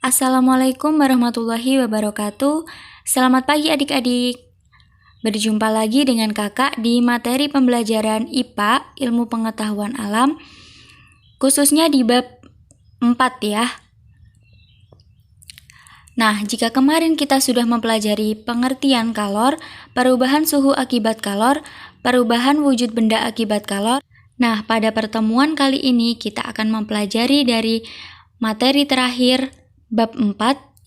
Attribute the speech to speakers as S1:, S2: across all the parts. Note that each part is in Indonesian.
S1: Assalamualaikum warahmatullahi wabarakatuh. Selamat pagi adik-adik. Berjumpa lagi dengan kakak di materi pembelajaran IPA, Ilmu Pengetahuan Alam, khususnya di bab 4 ya. Nah, jika kemarin kita sudah mempelajari pengertian kalor, perubahan suhu akibat kalor, perubahan wujud benda akibat kalor. Nah, pada pertemuan kali ini kita akan mempelajari dari materi terakhir bab 4,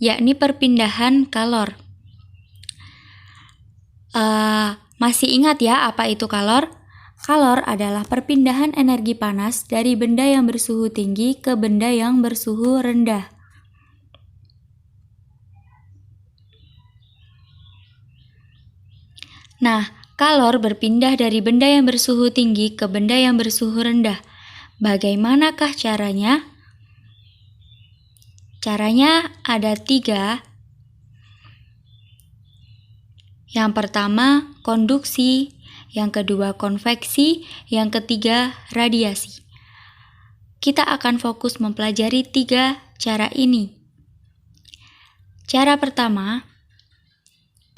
S1: yakni perpindahan kalor. Masih ingat ya apa itu kalor? Kalor adalah perpindahan energi panas dari benda yang bersuhu tinggi ke benda yang bersuhu rendah. Nah, kalor berpindah dari benda yang bersuhu tinggi ke benda yang bersuhu rendah. Bagaimanakah caranya? Caranya ada 3. Yang pertama, konduksi. Yang kedua, konveksi. Yang ketiga, radiasi. Kita akan fokus mempelajari 3 cara ini. Cara pertama,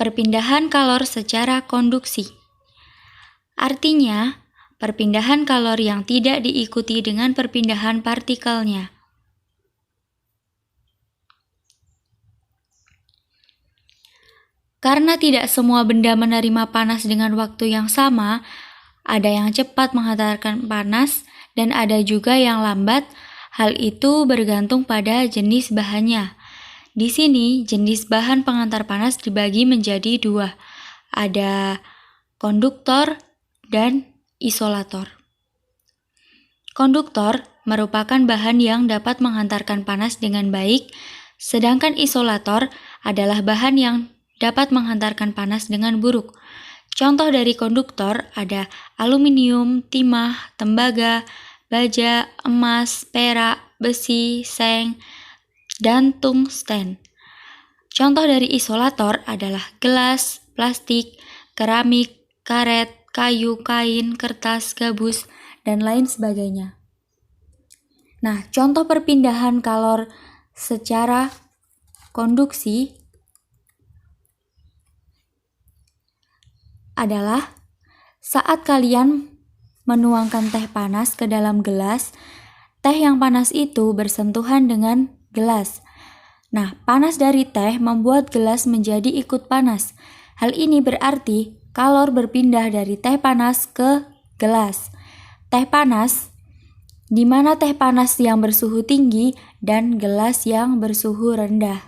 S1: perpindahan kalor secara konduksi. Artinya, perpindahan kalor yang tidak diikuti dengan perpindahan partikelnya. Karena tidak semua benda menerima panas dengan waktu yang sama, ada yang cepat menghantarkan panas dan ada juga yang lambat. Hal itu bergantung pada jenis bahannya. Di sini, jenis bahan pengantar panas dibagi menjadi 2. Ada konduktor dan isolator. Konduktor merupakan bahan yang dapat menghantarkan panas dengan baik, sedangkan isolator adalah bahan yang dapat menghantarkan panas dengan buruk. Contoh dari konduktor ada aluminium, timah, tembaga, baja, emas, perak, besi, seng, dan tungsten. Contoh dari isolator adalah gelas, plastik, keramik, karet, kayu, kain, kertas, gabus, dan lain sebagainya. Nah, contoh perpindahan kalor secara konduksi adalah saat kalian menuangkan teh panas ke dalam gelas, teh yang panas itu bersentuhan dengan gelas. Nah, panas dari teh membuat gelas menjadi ikut panas. Hal ini berarti kalor berpindah dari teh panas ke gelas. Teh panas, di mana teh panas yang bersuhu tinggi dan gelas yang bersuhu rendah.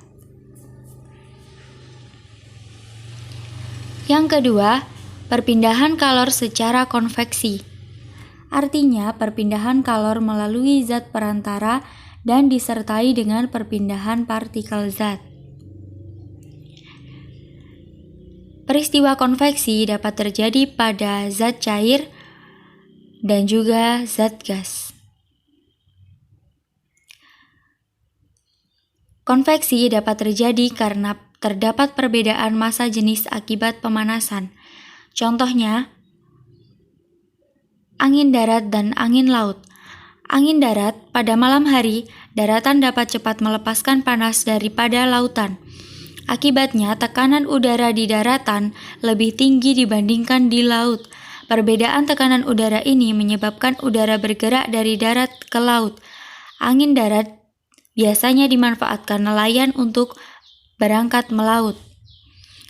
S1: Yang kedua, perpindahan kalor secara konveksi. Artinya, perpindahan kalor melalui zat perantara dan disertai dengan perpindahan partikel zat. Peristiwa konveksi dapat terjadi pada zat cair dan juga zat gas. Konveksi dapat terjadi karena terdapat perbedaan massa jenis akibat pemanasan. Contohnya, angin darat dan angin laut. Angin darat, pada malam hari, daratan dapat cepat melepaskan panas daripada lautan. Akibatnya, tekanan udara di daratan lebih tinggi dibandingkan di laut. Perbedaan tekanan udara ini menyebabkan udara bergerak dari darat ke laut. Angin darat biasanya dimanfaatkan nelayan untuk berangkat melaut.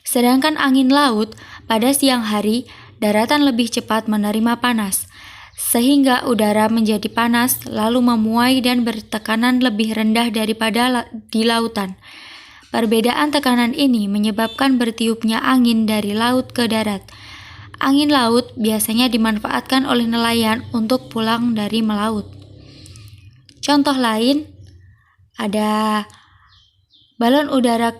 S1: Sedangkan angin laut, pada siang hari, daratan lebih cepat menerima panas, sehingga udara menjadi panas lalu memuai dan bertekanan lebih rendah daripada di lautan. Perbedaan tekanan ini menyebabkan bertiupnya angin dari laut ke darat. Angin laut biasanya dimanfaatkan oleh nelayan untuk pulang dari melaut. Contoh lain ada balon udara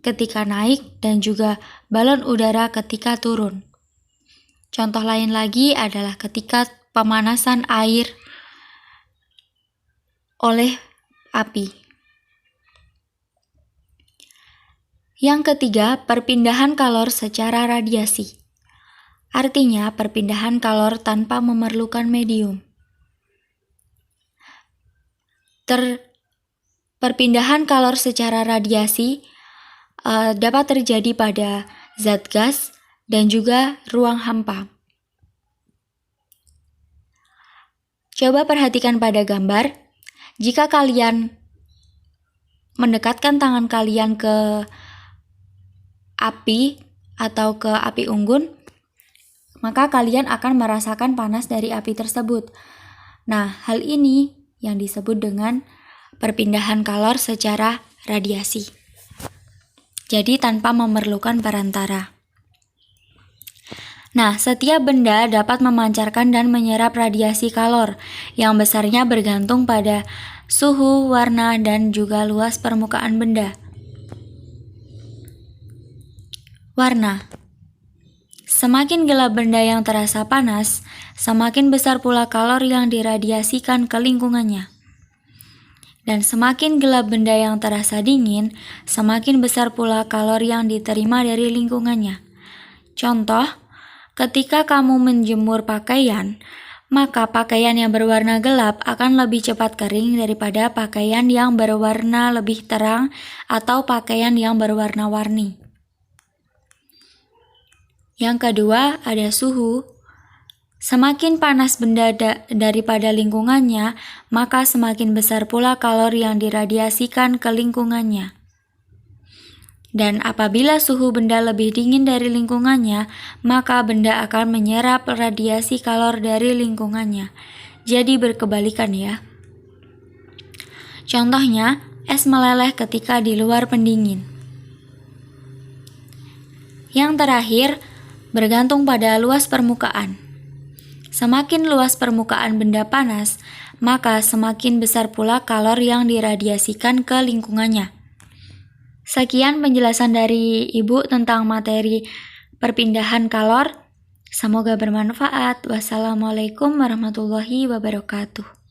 S1: ketika naik dan juga balon udara ketika turun. Contoh lain lagi adalah ketika pemanasan air oleh api. Yang ketiga, perpindahan kalor secara radiasi. Artinya, perpindahan kalor tanpa memerlukan medium. perpindahan kalor secara radiasi dapat terjadi pada zat gas dan juga ruang hampa. Coba perhatikan pada gambar. Jika kalian mendekatkan tangan kalian ke api atau ke api unggun, maka kalian akan merasakan panas dari api tersebut. Nah, hal ini yang disebut dengan perpindahan kalor secara radiasi. Jadi tanpa memerlukan perantara. Nah, setiap benda dapat memancarkan dan menyerap radiasi kalor yang besarnya bergantung pada suhu, warna, dan juga luas permukaan benda. Warna. Semakin gelap benda yang terasa panas, semakin besar pula kalor yang diradiasikan ke lingkungannya. Dan semakin gelap benda yang terasa dingin, semakin besar pula kalor yang diterima dari lingkungannya. Contoh, ketika kamu menjemur pakaian, maka pakaian yang berwarna gelap akan lebih cepat kering daripada pakaian yang berwarna lebih terang atau pakaian yang berwarna-warni. Yang kedua, ada suhu. Semakin panas benda daripada lingkungannya, maka semakin besar pula kalor yang diradiasikan ke lingkungannya. Dan apabila suhu benda lebih dingin dari lingkungannya, maka benda akan menyerap radiasi kalor dari lingkungannya. Jadi berkebalikan ya. Contohnya, es meleleh ketika di luar pendingin. Yang terakhir, bergantung pada luas permukaan. Semakin luas permukaan benda panas, maka semakin besar pula kalor yang diradiasikan ke lingkungannya. Sekian penjelasan dari Ibu tentang materi perpindahan kalor. Semoga bermanfaat. Wassalamualaikum warahmatullahi wabarakatuh.